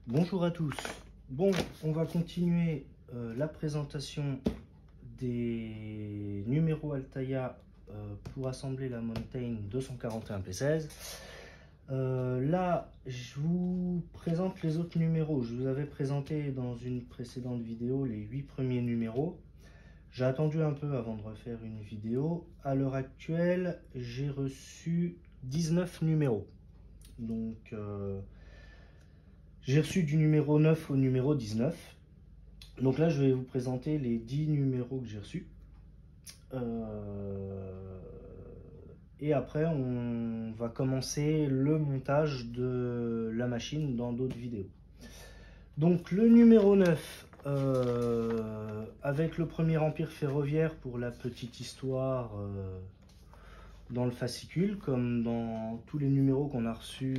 Bonjour à tous. Bon, on va continuer la présentation des numéros Altaïa pour assembler la Mountain 241 P16. Là, je vous présente les autres numéros. Je vous avais présenté dans une précédente vidéo les 8 premiers numéros. J'ai attendu un peu avant de refaire une vidéo. À l'heure actuelle, j'ai reçu 19 numéros. Donc, j'ai reçu du numéro 9 au numéro 19. Donc là, je vais vous présenter les 10 numéros que j'ai reçus. Et après, on va commencer le montage de la machine dans d'autres vidéos. Donc le numéro 9, avec le premier empire ferroviaire pour la petite histoire dans le fascicule, comme dans tous les numéros qu'on a reçus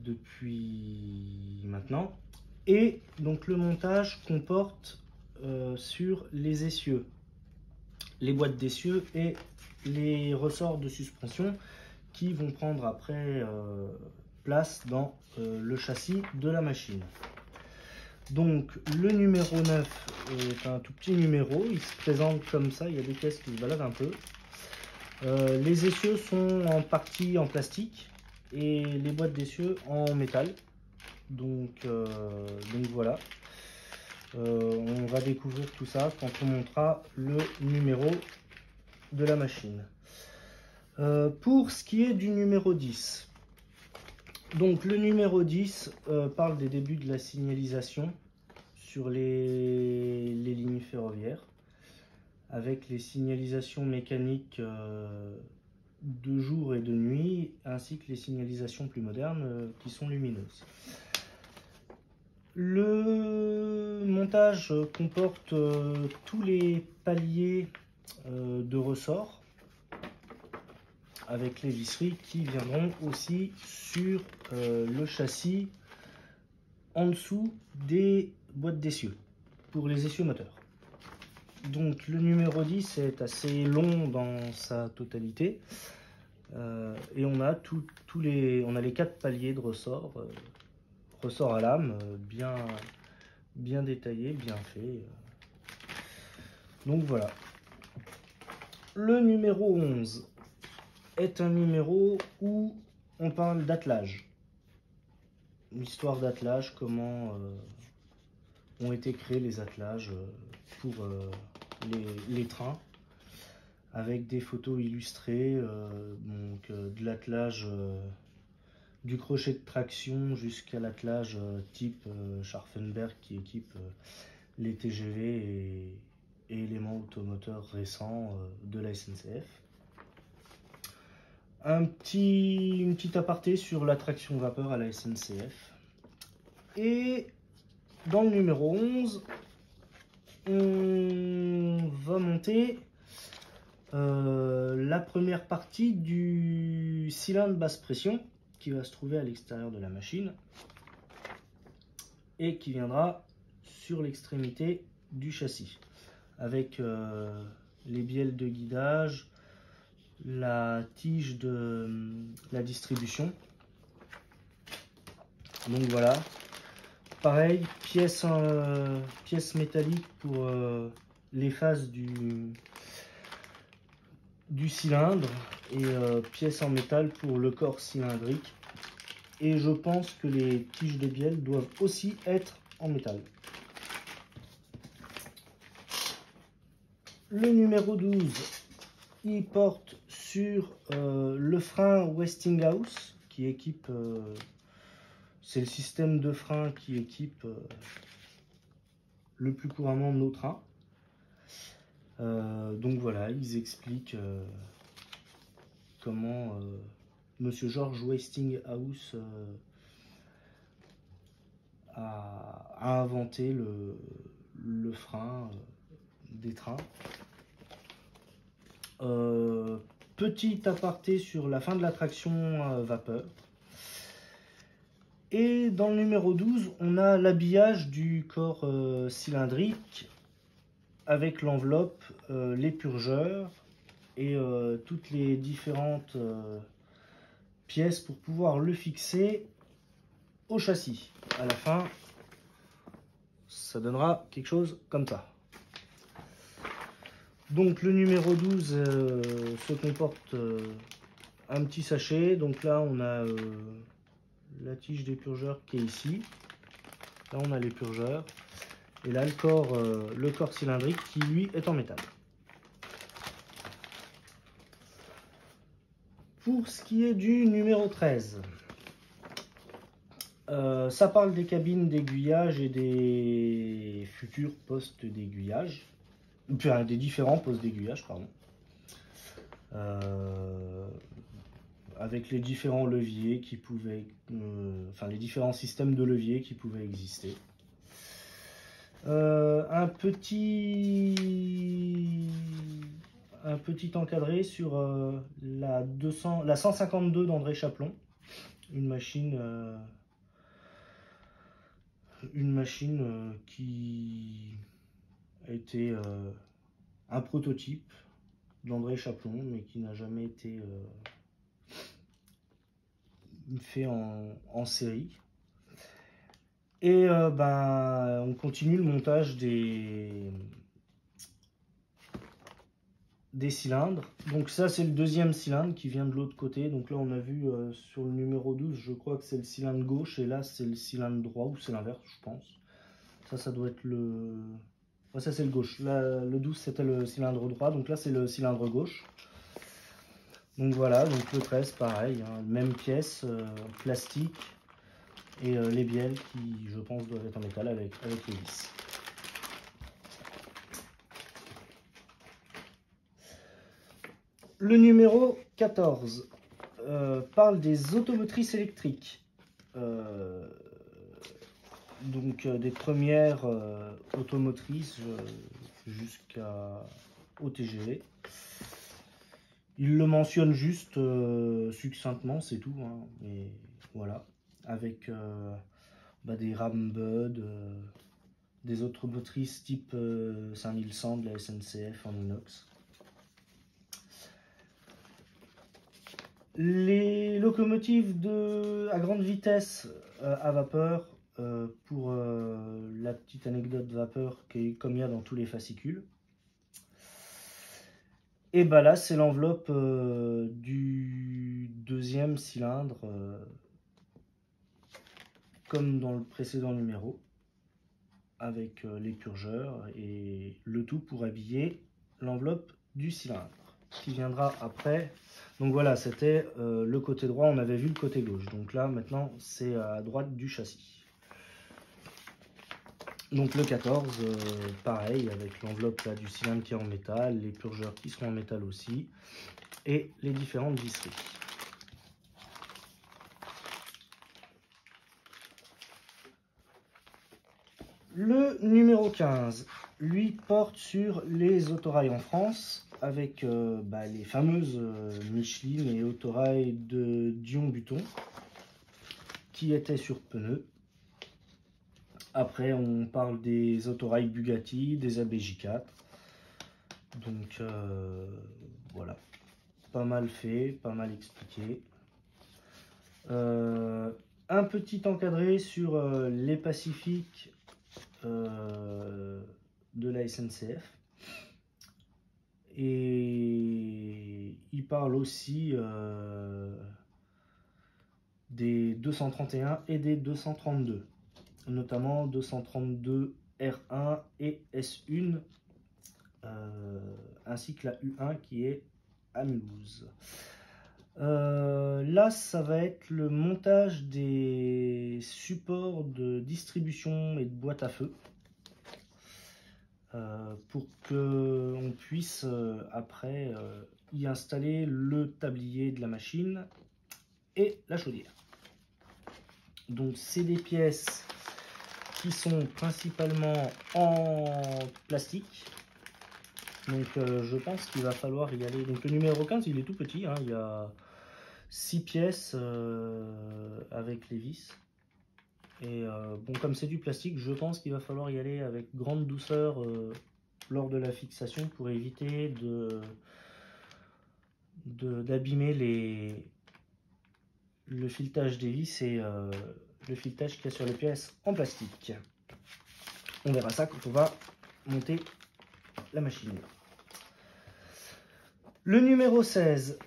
depuis maintenant. Et donc le montage comporte sur les essieux, les boîtes d'essieux et les ressorts de suspension qui vont prendre après place dans le châssis de la machine. Donc le numéro 9 est un tout petit numéro, il se présente comme ça, il y a des pièces qui se baladent un peu. Les essieux sont en partie en plastique et les boîtes d'essieux en métal. Donc voilà, on va découvrir tout ça quand on montera le numéro de la machine. Pour ce qui est du numéro 10, donc le numéro 10 parle des débuts de la signalisation sur les lignes ferroviaires, avec les signalisations mécaniques de jour et de nuit, ainsi que les signalisations plus modernes qui sont lumineuses. Le montage comporte tous les paliers de ressort avec les visseries qui viendront aussi sur le châssis en dessous des boîtes d'essieux pour les essieux moteurs. Donc le numéro 10 est assez long dans sa totalité et on a les 4 paliers de ressort. Ressort à lame, bien détaillé, bien fait. Donc voilà. Le numéro 11 est un numéro où on parle d'attelage. L'histoire d'attelage, comment ont été créés les attelages pour les trains, avec des photos illustrées, de l'attelage du crochet de traction jusqu'à l'attelage type Scharfenberg qui équipe les TGV et éléments automoteurs récents de la SNCF. Une petite aparté sur la traction vapeur à la SNCF. Et dans le numéro 11, on va monter la première partie du cylindre basse pression qui va se trouver à l'extérieur de la machine et qui viendra sur l'extrémité du châssis avec les bielles de guidage, la tige de la distribution. Donc voilà, pareil, pièce métallique pour les faces du cylindre et pièces en métal pour le corps cylindrique. Et je pense que les tiges de bielle doivent aussi être en métal. Le numéro 12, il porte sur le frein Westinghouse qui équipe, c'est le système de frein qui équipe le plus couramment nos trains. Donc voilà, ils expliquent comment Monsieur George Westinghouse a inventé le frein des trains. Petit aparté sur la fin de la traction vapeur. Et dans le numéro 12, on a l'habillage du corps cylindrique avec l'enveloppe, les purgeurs et toutes les différentes pièces pour pouvoir le fixer au châssis. À la fin, ça donnera quelque chose comme ça. Donc le numéro 12 se comporte un petit sachet. Donc là on a la tige d'épurgeur qui est ici. Là on a l'épurgeur. Et là le corps cylindrique qui lui est en métal. Pour ce qui est du numéro 13, ça parle des cabines d'aiguillage et des futurs postes d'aiguillage. Enfin, des différents postes d'aiguillage, pardon. Avec les différents leviers qui pouvaient... enfin, les différents systèmes de leviers qui pouvaient exister. Un petit encadré sur la 152 d'André Chaplon. Une machine qui a été un prototype d'André Chaplon, mais qui n'a jamais été fait en série. Et on continue le montage des cylindres. Donc ça c'est le deuxième cylindre qui vient de l'autre côté. Donc là on a vu sur le numéro 12, je crois que c'est le cylindre gauche, et là c'est le cylindre droit, ou c'est l'inverse je pense. Ça doit être le... Ouais, ça c'est le gauche. Là, le 12 c'était le cylindre droit, donc là c'est le cylindre gauche. Donc voilà, donc le 13 pareil, hein, même pièce, plastique, et les bielles qui je pense doivent être en métal avec les vis. Le numéro 14 parle des automotrices électriques. Donc des premières automotrices jusqu'au TGV. Il le mentionne juste succinctement, c'est tout, hein, et voilà, avec des Rambud, des automotrices type Saint-Nielsen de la SNCF en inox. Les locomotives à grande vitesse à vapeur, pour la petite anecdote vapeur comme il y a dans tous les fascicules. Et bah là c'est l'enveloppe du deuxième cylindre, comme dans le précédent numéro, avec l'épurgeur et le tout pour habiller l'enveloppe du cylindre qui viendra après. Donc voilà, c'était le côté droit, on avait vu le côté gauche. Donc là maintenant c'est à droite du châssis. Donc le 14, pareil, avec l'enveloppe là du cylindre qui est en métal, les purgeurs qui seront en métal aussi, et les différentes visseries. Le numéro 15, lui, porte sur les autorails en France, avec les fameuses Michelin et autorails de Dion-Button, qui étaient sur pneus. Après, on parle des autorails Bugatti, des ABJ4. Donc, voilà. Pas mal fait, pas mal expliqué. Un petit encadré sur les Pacifiques de la SNCF. Et il parle aussi des 231 et des 232. Notamment 232 R1 et S1, ainsi que la U1 qui est à Mulhouse. Là, ça va être le montage des supports de distribution et de boîte à feu, pour qu'on puisse après y installer le tablier de la machine et la chaudière. Donc c'est des pièces qui sont principalement en plastique. Donc je pense qu'il va falloir y aller. Donc le numéro 15 il est tout petit, hein. Il y a 6 pièces avec les vis. Et bon, comme c'est du plastique, je pense qu'il va falloir y aller avec grande douceur lors de la fixation pour éviter d'abîmer le filetage des vis et le filetage qu'il y a sur les pièces en plastique. On verra ça quand on va monter la machine. Le numéro 16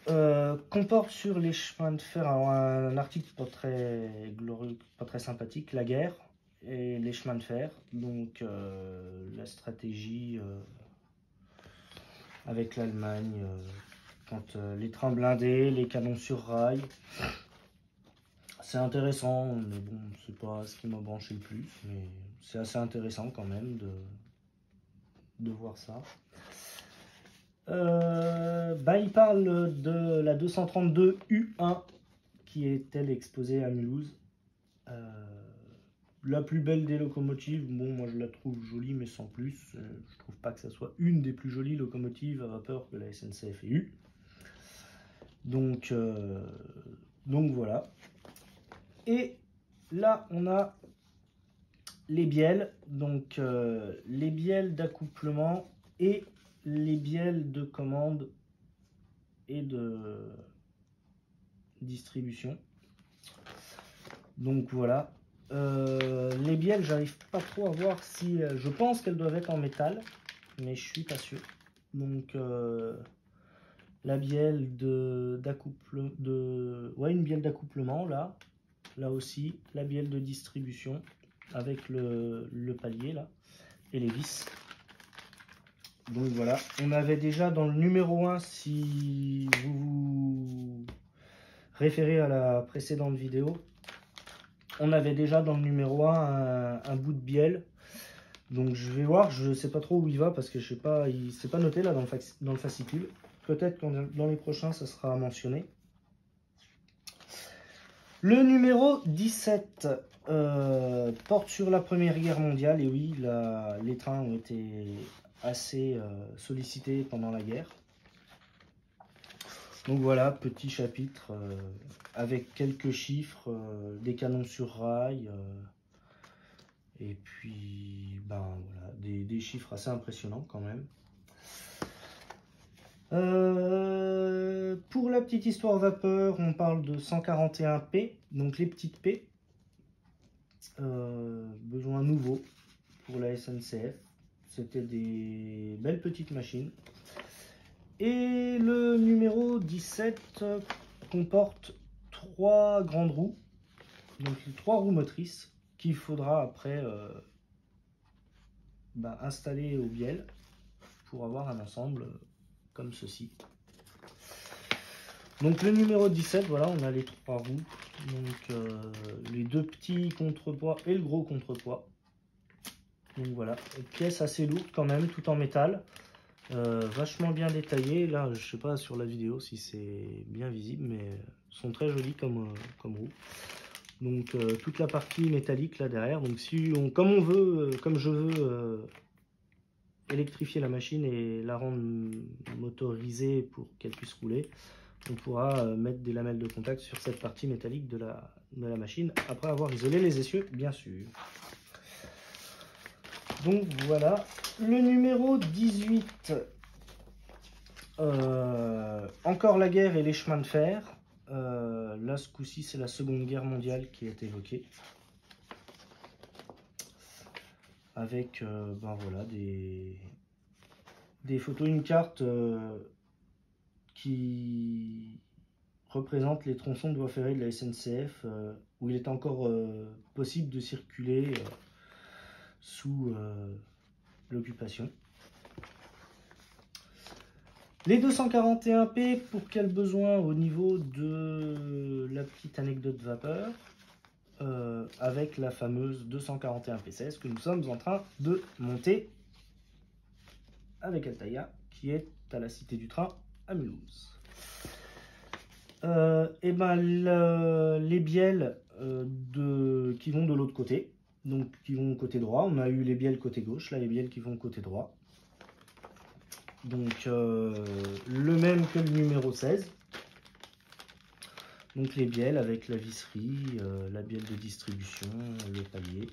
comporte sur les chemins de fer un article pas très glorieux, pas très sympathique, la guerre et les chemins de fer. Donc la stratégie avec l'Allemagne, quand les trains blindés, les canons sur rail. C'est intéressant, mais bon, c'est pas ce qui m'a branché le plus, mais c'est assez intéressant quand même de voir ça. Il parle de la 232 U1 qui est elle exposée à Mulhouse. La plus belle des locomotives, bon moi je la trouve jolie mais sans plus. Je trouve pas que ça soit une des plus jolies locomotives à vapeur que la SNCF ait eu. Donc voilà. Et là on a les bielles, donc les bielles d'accouplement et les bielles de commande et de distribution. Donc voilà. Les bielles, j'arrive pas trop à voir si... je pense qu'elles doivent être en métal, mais je suis pas sûr. Donc la bielle une bielle d'accouplement là. Là aussi, la bielle de distribution avec le palier là et les vis. Donc voilà, on avait déjà dans le numéro 1, si vous vous référez à la précédente vidéo, on avait déjà dans le numéro 1 un bout de bielle. Donc je vais voir, je ne sais pas trop où il va parce que je sais pas, c'est pas noté là dans le fascicule. Peut-être que dans les prochains ça sera mentionné. Le numéro 17 porte sur la Première Guerre mondiale. Et oui, les trains ont été assez sollicités pendant la guerre. Donc voilà, petit chapitre avec quelques chiffres, des canons sur rail. Et puis, voilà, des chiffres assez impressionnants quand même. Pour la petite histoire vapeur, on parle de 141P, donc les petites P. Besoin nouveau pour la SNCF. C'était des belles petites machines. Et le numéro 17 comporte 3 grandes roues, donc 3 roues motrices qu'il faudra après installer au bielle pour avoir un ensemble comme ceci. Donc le numéro 17, voilà, on a les 3 roues, donc les 2 petits contrepoids et le gros contrepoids. Donc voilà, pièce assez lourde quand même, tout en métal, vachement bien détaillée. Là, je sais pas sur la vidéo si c'est bien visible, mais sont très jolies comme roues. Donc toute la partie métallique là derrière. Donc si comme je veux électrifier la machine et la rendre motorisée pour qu'elle puisse rouler, on pourra mettre des lamelles de contact sur cette partie métallique de la machine, après avoir isolé les essieux, bien sûr. Donc voilà, le numéro 18, encore la guerre et les chemins de fer. Là, ce coup-ci, c'est la Seconde Guerre mondiale qui est évoquée. Avec voilà, des photos, une carte qui représente les tronçons de voies ferrées de la SNCF où il est encore possible de circuler sous l'occupation. Les 241P, pour quel besoin au niveau de la petite anecdote vapeur avec la fameuse 241P16 que nous sommes en train de monter avec Altaïa, qui est à la Cité du Train à Mulhouse. Les bielles qui vont de l'autre côté, donc qui vont côté droit. On a eu les bielles côté gauche, là les bielles qui vont côté droit. Donc le même que le numéro 16. Donc les bielles avec la visserie, la bielle de distribution, le palier.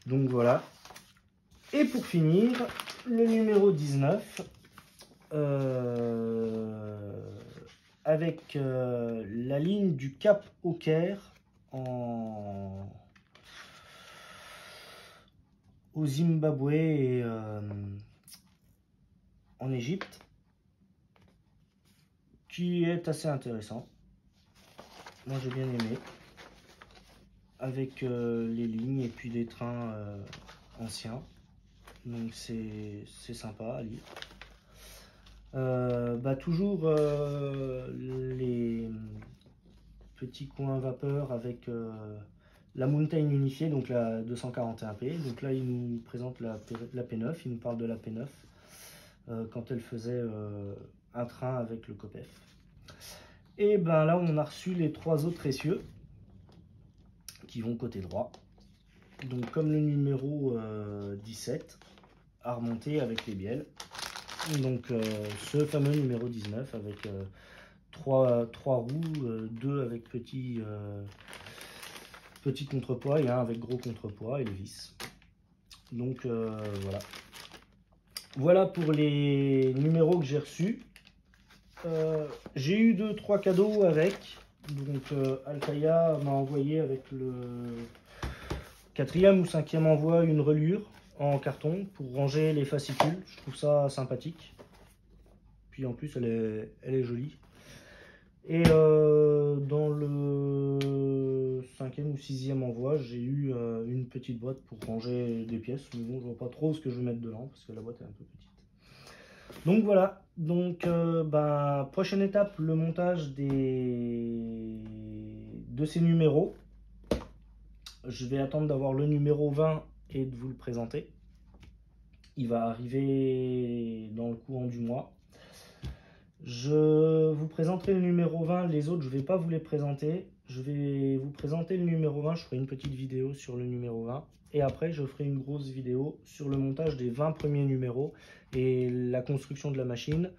Donc voilà. Et pour finir, le numéro 19. Avec la ligne du Cap au Caire au Zimbabwe et en Égypte, qui est assez intéressant. Moi j'ai bien aimé, avec les lignes et puis des trains anciens, donc c'est sympa à lire. Toujours les petits coins vapeur avec la Mountain unifiée, donc la 241p. Donc là il nous présente la P9, il nous parle de la P9 quand elle faisait un train avec le COPEF. Et ben là on a reçu les 3 autres essieux qui vont côté droit, donc comme le numéro 17 à remonter avec les bielles, donc ce fameux numéro 19 avec 3 roues, 2 avec petit contrepoids et 1 avec gros contrepoids et les vis. Donc voilà pour les numéros que j'ai reçus. J'ai eu 2-3 cadeaux avec. Donc Alkaya m'a envoyé avec le 4e ou 5e envoi une relure en carton pour ranger les fascicules. Je trouve ça sympathique. Puis en plus elle est jolie. Et dans le 5e ou 6e envoi, j'ai eu une petite boîte pour ranger des pièces. Mais bon, je vois pas trop ce que je vais mettre dedans parce que la boîte est un peu petite. Donc voilà, donc prochaine étape, le montage de ces numéros. Je vais attendre d'avoir le numéro 20 et de vous le présenter. Il va arriver dans le courant du mois. Je vous présenterai le numéro 20, les autres je ne vais pas vous les présenter. Je vais vous présenter le numéro 20, je ferai une petite vidéo sur le numéro 20. Et après je ferai une grosse vidéo sur le montage des 20 premiers numéros. Et la construction de la machine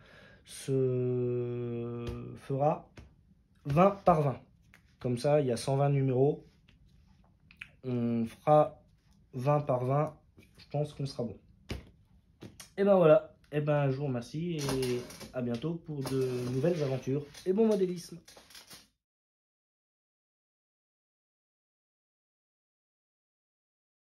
se fera 20 par 20. Comme ça, il y a 120 numéros. On fera 20 par 20. Je pense qu'on sera bon. Et ben voilà. Et ben je vous remercie et à bientôt pour de nouvelles aventures. Et bon modélisme.